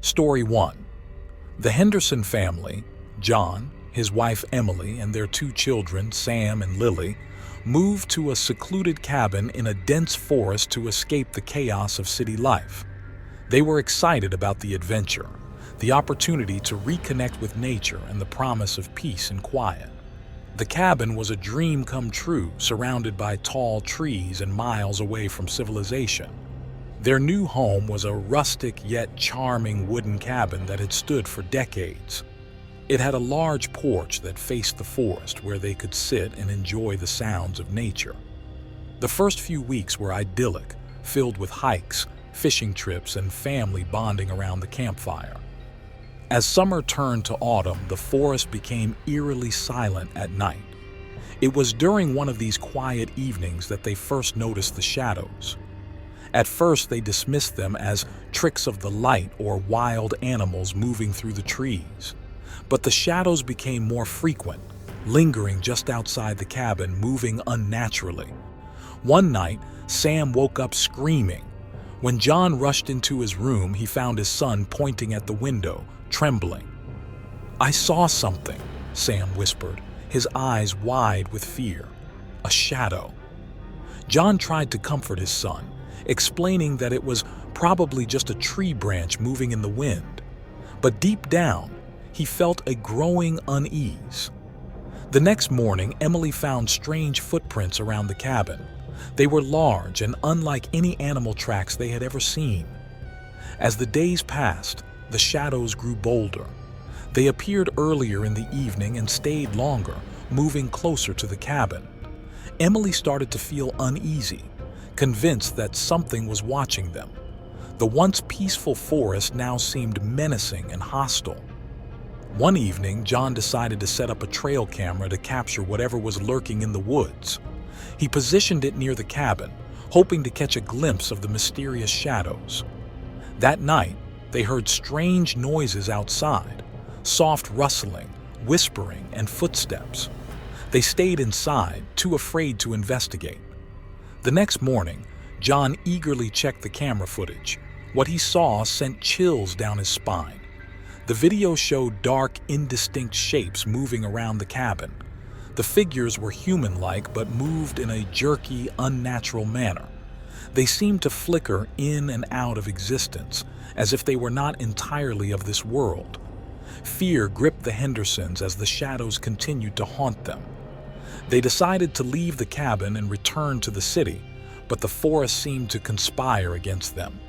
Story 1. The Henderson family, John, his wife Emily, and their 2 children, Sam and Lily, moved to a secluded cabin in a dense forest to escape the chaos of city life. They were excited about the adventure, the opportunity to reconnect with nature and the promise of peace and quiet. The cabin was a dream come true, surrounded by tall trees and miles away from civilization. Their new home was a rustic yet charming wooden cabin that had stood for decades. It had a large porch that faced the forest where they could sit and enjoy the sounds of nature. The first few weeks were idyllic, filled with hikes, fishing trips, and family bonding around the campfire. As summer turned to autumn, the forest became eerily silent at night. It was during one of these quiet evenings that they first noticed the shadows. At first, they dismissed them as tricks of the light or wild animals moving through the trees. But the shadows became more frequent, lingering just outside the cabin, moving unnaturally. One night, Sam woke up screaming. When John rushed into his room, he found his son pointing at the window, trembling. "I saw something," Sam whispered, his eyes wide with fear. "A shadow." John tried to comfort his son, explaining that it was probably just a tree branch moving in the wind. But deep down, he felt a growing unease. The next morning, Emily found strange footprints around the cabin. They were large and unlike any animal tracks they had ever seen. As the days passed, the shadows grew bolder. They appeared earlier in the evening and stayed longer, moving closer to the cabin. Emily started to feel uneasy, convinced that something was watching them. The once peaceful forest now seemed menacing and hostile. One evening, John decided to set up a trail camera to capture whatever was lurking in the woods. He positioned it near the cabin, hoping to catch a glimpse of the mysterious shadows. That night, they heard strange noises outside, soft rustling, whispering, and footsteps. They stayed inside, too afraid to investigate. The next morning, John eagerly checked the camera footage. What he saw sent chills down his spine. The video showed dark, indistinct shapes moving around the cabin. The figures were human-like but moved in a jerky, unnatural manner. They seemed to flicker in and out of existence, as if they were not entirely of this world. Fear gripped the Hendersons as the shadows continued to haunt them. They decided to leave the cabin and return to the city, but the forest seemed to conspire against them.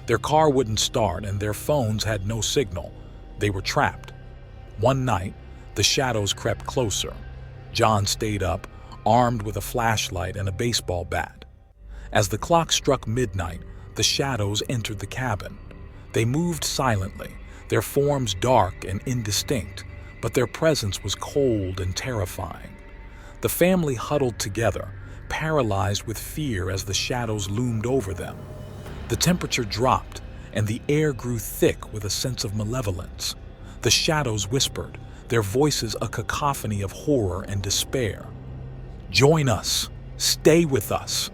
Their car wouldn't start and their phones had no signal. They were trapped. One night, the shadows crept closer. John stayed up, armed with a flashlight and a baseball bat. As the clock struck midnight, the shadows entered the cabin. They moved silently, their forms dark and indistinct, but their presence was cold and terrifying. The family huddled together, paralyzed with fear as the shadows loomed over them. The temperature dropped, and the air grew thick with a sense of malevolence. The shadows whispered, their voices a cacophony of horror and despair. "Join us! Stay with us!"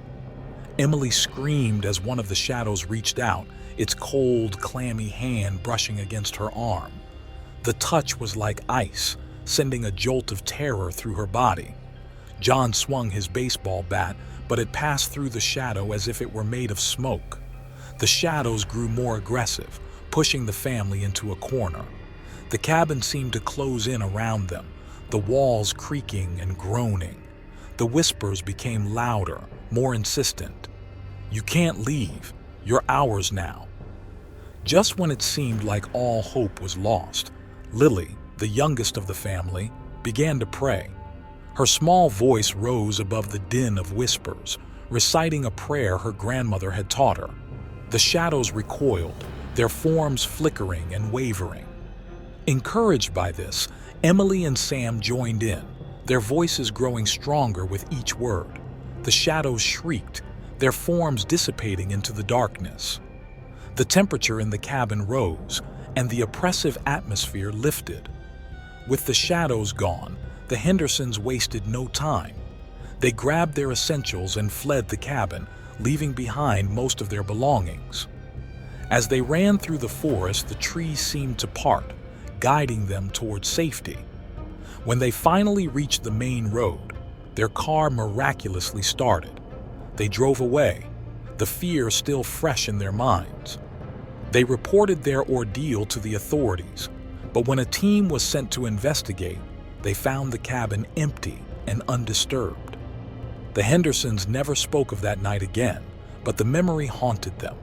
Emily screamed as one of the shadows reached out, its cold, clammy hand brushing against her arm. The touch was like ice, sending a jolt of terror through her body. John swung his baseball bat, but it passed through the shadow as if it were made of smoke. The shadows grew more aggressive, pushing the family into a corner. The cabin seemed to close in around them, the walls creaking and groaning. The whispers became louder, more insistent. "You can't leave. You're ours now." Just when it seemed like all hope was lost, Lily, the youngest of the family, began to pray. Her small voice rose above the din of whispers, reciting a prayer her grandmother had taught her. The shadows recoiled, their forms flickering and wavering. Encouraged by this, Emily and Sam joined in, their voices growing stronger with each word. The shadows shrieked, their forms dissipating into the darkness. The temperature in the cabin rose, and the oppressive atmosphere lifted. With the shadows gone, the Hendersons wasted no time. They grabbed their essentials and fled the cabin, leaving behind most of their belongings. As they ran through the forest, the trees seemed to part, guiding them towards safety. When they finally reached the main road, their car miraculously started. They drove away, the fear still fresh in their minds. They reported their ordeal to the authorities, but when a team was sent to investigate, they found the cabin empty and undisturbed. The Hendersons never spoke of that night again, but the memory haunted them.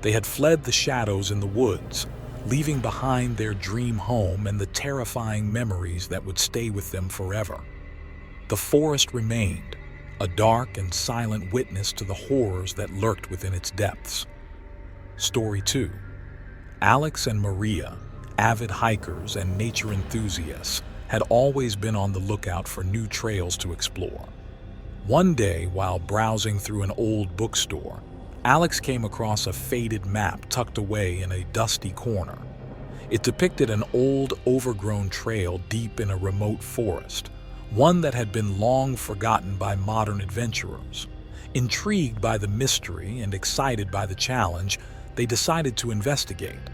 They had fled the shadows in the woods, leaving behind their dream home and the terrifying memories that would stay with them forever. The forest remained, a dark and silent witness to the horrors that lurked within its depths. Story 2. Alex and Maria, avid hikers and nature enthusiasts, had always been on the lookout for new trails to explore. One day, while browsing through an old bookstore, Alex came across a faded map tucked away in a dusty corner. It depicted an old, overgrown trail deep in a remote forest, one that had been long forgotten by modern adventurers. Intrigued by the mystery and excited by the challenge, they decided to investigate.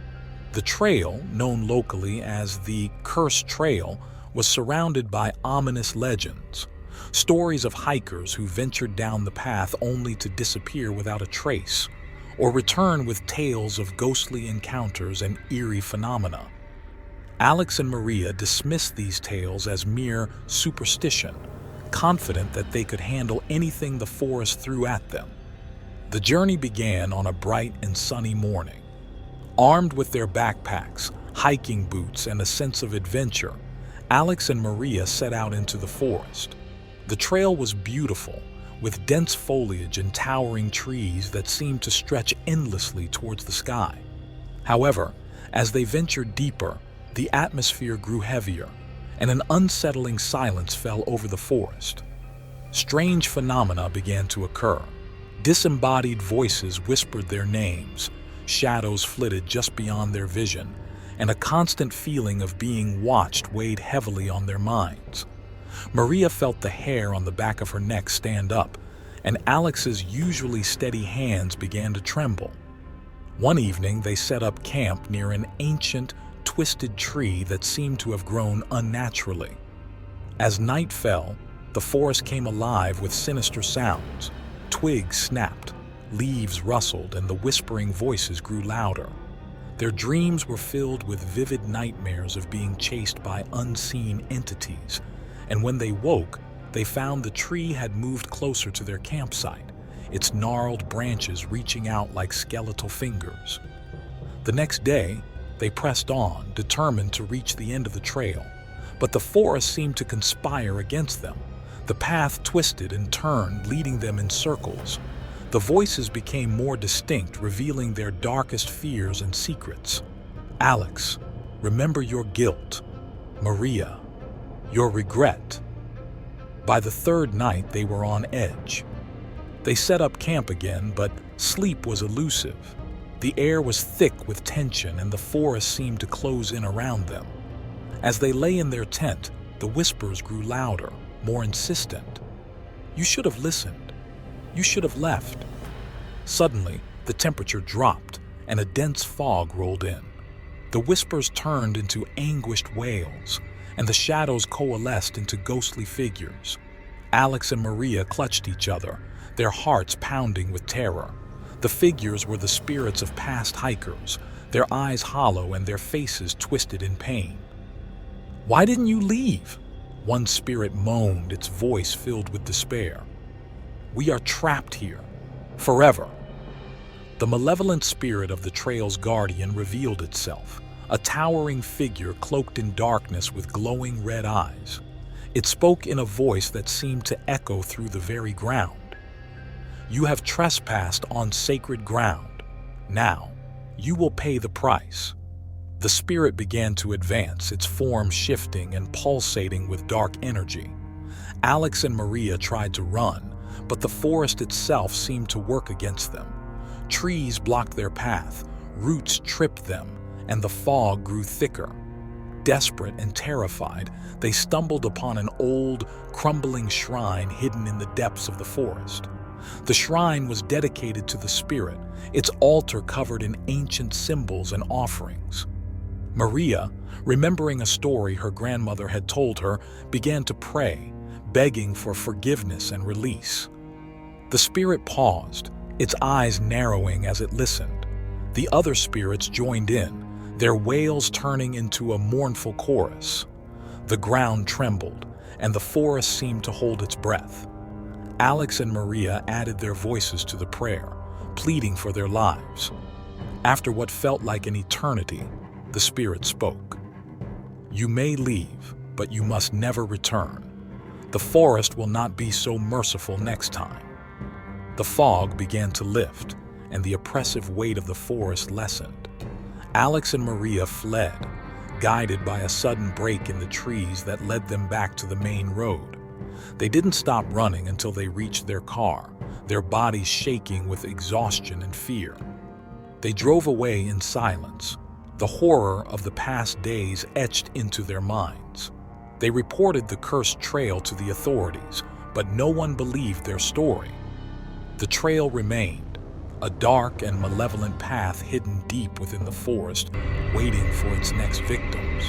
The trail, known locally as the Cursed Trail, was surrounded by ominous legends, stories of hikers who ventured down the path only to disappear without a trace, or return with tales of ghostly encounters and eerie phenomena. Alex and Maria dismissed these tales as mere superstition, confident that they could handle anything the forest threw at them. The journey began on a bright and sunny morning. Armed with their backpacks, hiking boots, and a sense of adventure, Alex and Maria set out into the forest. The trail was beautiful, with dense foliage and towering trees that seemed to stretch endlessly towards the sky. However, as they ventured deeper, the atmosphere grew heavier, and an unsettling silence fell over the forest. Strange phenomena began to occur. Disembodied voices whispered their names, shadows flitted just beyond their vision, and a constant feeling of being watched weighed heavily on their minds. Maria felt the hair on the back of her neck stand up, and Alex's usually steady hands began to tremble. One evening, they set up camp near an ancient, twisted tree that seemed to have grown unnaturally. As night fell, the forest came alive with sinister sounds. Twigs snapped, leaves rustled, and the whispering voices grew louder. Their dreams were filled with vivid nightmares of being chased by unseen entities, and when they woke, they found the tree had moved closer to their campsite, its gnarled branches reaching out like skeletal fingers. The next day, they pressed on, determined to reach the end of the trail, but the forest seemed to conspire against them. The path twisted and turned, leading them in circles. The voices became more distinct, revealing their darkest fears and secrets. Alex, remember your guilt. Maria, your regret. By the third night, they were on edge. They set up camp again, but sleep was elusive. The air was thick with tension, and the forest seemed to close in around them. As they lay in their tent, the whispers grew louder, more insistent. You should have listened. You should have left. Suddenly, the temperature dropped, and a dense fog rolled in. The whispers turned into anguished wails, and the shadows coalesced into ghostly figures. Alex and Maria clutched each other, their hearts pounding with terror. The figures were the spirits of past hikers, their eyes hollow and their faces twisted in pain. "Why didn't you leave?" One spirit moaned, its voice filled with despair. "We are trapped here, forever." The malevolent spirit of the trail's guardian revealed itself, a towering figure cloaked in darkness with glowing red eyes. It spoke in a voice that seemed to echo through the very ground. "You have trespassed on sacred ground. Now, you will pay the price." The spirit began to advance, its form shifting and pulsating with dark energy. Alex and Maria tried to run, but the forest itself seemed to work against them. Trees blocked their path, roots tripped them, and the fog grew thicker. Desperate and terrified, they stumbled upon an old, crumbling shrine hidden in the depths of the forest. The shrine was dedicated to the spirit, its altar covered in ancient symbols and offerings. Maria, remembering a story her grandmother had told her, began to pray, begging for forgiveness and release. The spirit paused, its eyes narrowing as it listened. The other spirits joined in, their wails turning into a mournful chorus. The ground trembled, and the forest seemed to hold its breath. Alex and Maria added their voices to the prayer, pleading for their lives. After what felt like an eternity, the spirit spoke. "You may leave, but you must never return. The forest will not be so merciful next time." The fog began to lift, and the oppressive weight of the forest lessened. Alex and Maria fled, guided by a sudden break in the trees that led them back to the main road. They didn't stop running until they reached their car, their bodies shaking with exhaustion and fear. They drove away in silence, the horror of the past days etched into their minds. They reported the cursed trail to the authorities, but no one believed their story. The trail remained, a dark and malevolent path hidden deep within the forest, waiting for its next victims.